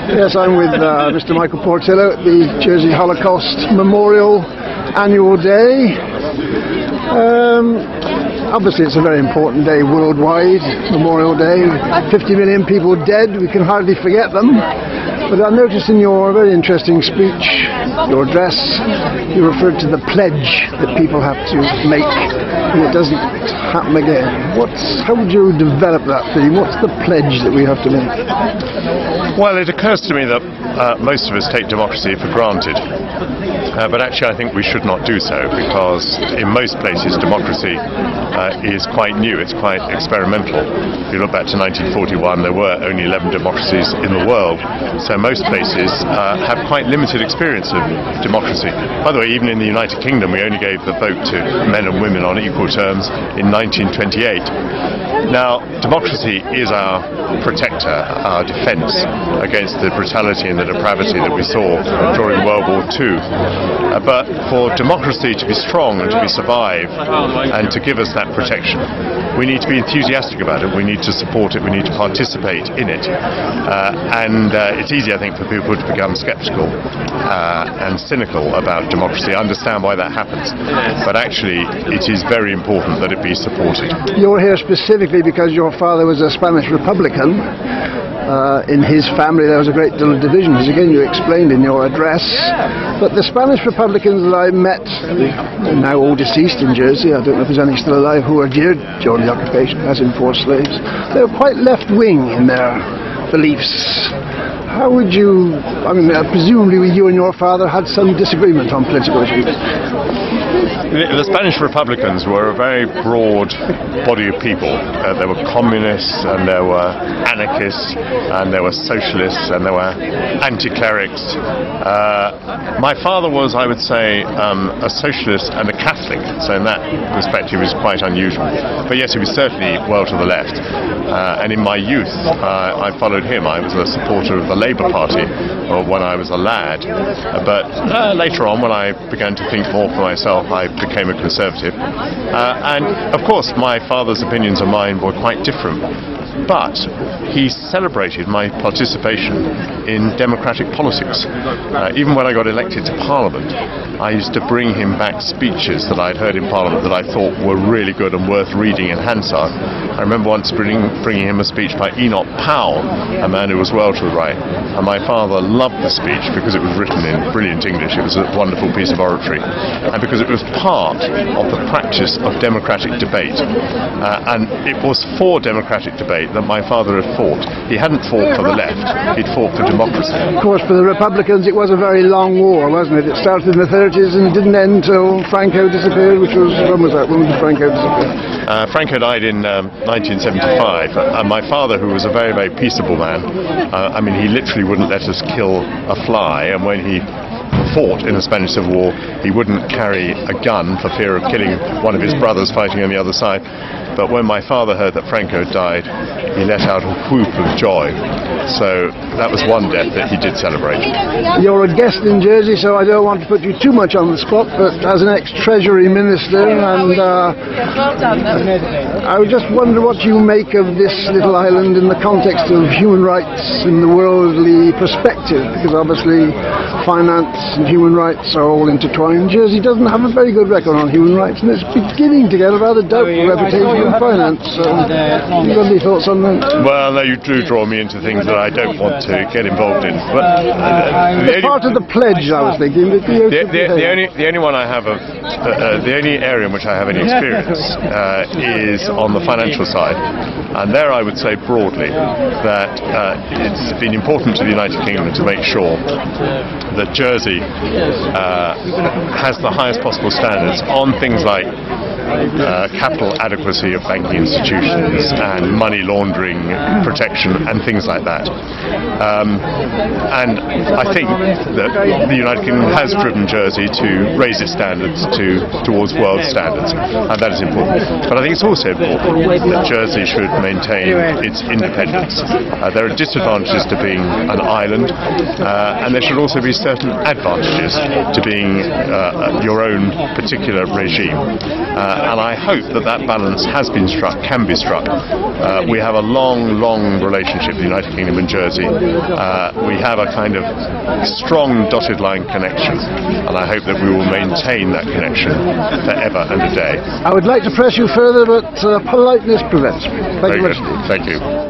Yes, I'm with Mr. Michael Portillo at the Jersey Holocaust Memorial Annual Day. Obviously it's a very important day worldwide, Memorial Day. 50 million people dead, we can hardly forget them. But I noticed in your very interesting speech, your address, you referred to the pledge that people have to make and it doesn't happen again. How would you develop that theme? What's the pledge that we have to make? Well, it occurs to me that most of us take democracy for granted. But actually I think we should not do so, because in most places democracy is quite new, it's quite experimental. If you look back to 1941, there were only 11 democracies in the world, so most places have quite limited experience of democracy. By the way, even in the United Kingdom we only gave the vote to men and women on equal terms in 1928. Now, democracy is our protector, our defence against the brutality and the depravity that we saw during World War II. But for democracy to be strong and to be survive and to give us that protection, we need to be enthusiastic about it, we need to support it, we need to participate in it. It's easy, I think, for people to become sceptical and cynical about democracy. I understand why that happens, but actually it is very important that it be supported. You're here specifically because your father was a Spanish Republican. In his family there was a great deal of division, as again you explained in your address. But the Spanish Republicans that I met, now all deceased in Jersey, I don't know if there's any still alive, who were jeered during the occupation as enforced slaves, they were quite left-wing in their beliefs. How would you, presumably you and your father had some disagreement on political issues? The Spanish Republicans were a very broad body of people. There were communists, and there were anarchists, and there were socialists, and there were anti-clerics. My father was, I would say, a socialist and a Catholic, so in that respect he was quite unusual. But yes, he was certainly well to the left. And in my youth, I followed him. I was a supporter of the Labour Party when I was a lad. But later on, when I began to think more for myself, I became a conservative. And of course my father's opinions and mine were quite different, but he celebrated my participation in democratic politics. Even when I got elected to Parliament, I used to bring him back speeches that I'd heard in Parliament that I thought were really good and worth reading in Hansard. I remember once bringing him a speech by Enoch Powell, a man who was well to the right, and my father loved the speech because it was written in brilliant English. It was a wonderful piece of oratory, and because it was part of the practice of democratic debate. And it was for democratic debate that my father had fought. He hadn't fought for the left, he'd fought for democracy. Of course, for the Republicans it was a very long war, wasn't it? It started in the 30s and didn't end until Franco disappeared, when was that? When did Franco disappear? Franco died in 1975, and my father, who was a very, very peaceable man, he literally wouldn't let us kill a fly, and when he fought in the Spanish Civil War, he wouldn't carry a gun for fear of killing one of his brothers fighting on the other side. But when my father heard that Franco died, he let out a whoop of joy. So that was one death that he did celebrate. You're a guest in Jersey, so I don't want to put you too much on the spot, but as an ex-Treasury Minister, and I would just wonder what you make of this little island in the context of human rights in the worldly perspective, because obviously finance and human rights are all intertwined. Jersey doesn't have a very good record on human rights, and it's beginning to get a rather doubtful reputation in finance. You got any thoughts on that? Well, no, you do draw me into things that I don't want to get involved in. But part of the pledge, I was thinking. The only one I have the only area in which I have any experience is on the financial side, and there I would say broadly that it's been important to the United Kingdom to make sure that Jersey has the highest possible standards on things like capital adequacy of banking institutions and money laundering protection and things like that. And I think that the United Kingdom has driven Jersey to raise its standards towards world standards, and that is important. But I think it's also important that Jersey should maintain its independence. There are disadvantages to being an island, and there should also be certain advantages to being your own particular regime. and I hope that that balance has been struck, can be struck. We have a long, long relationship, the United Kingdom and Jersey. We have a kind of strong dotted line connection, and I hope that we will maintain that connection forever and a day. I would like to press you further, but politeness prevents me. Thank you Very much. good. Thank you.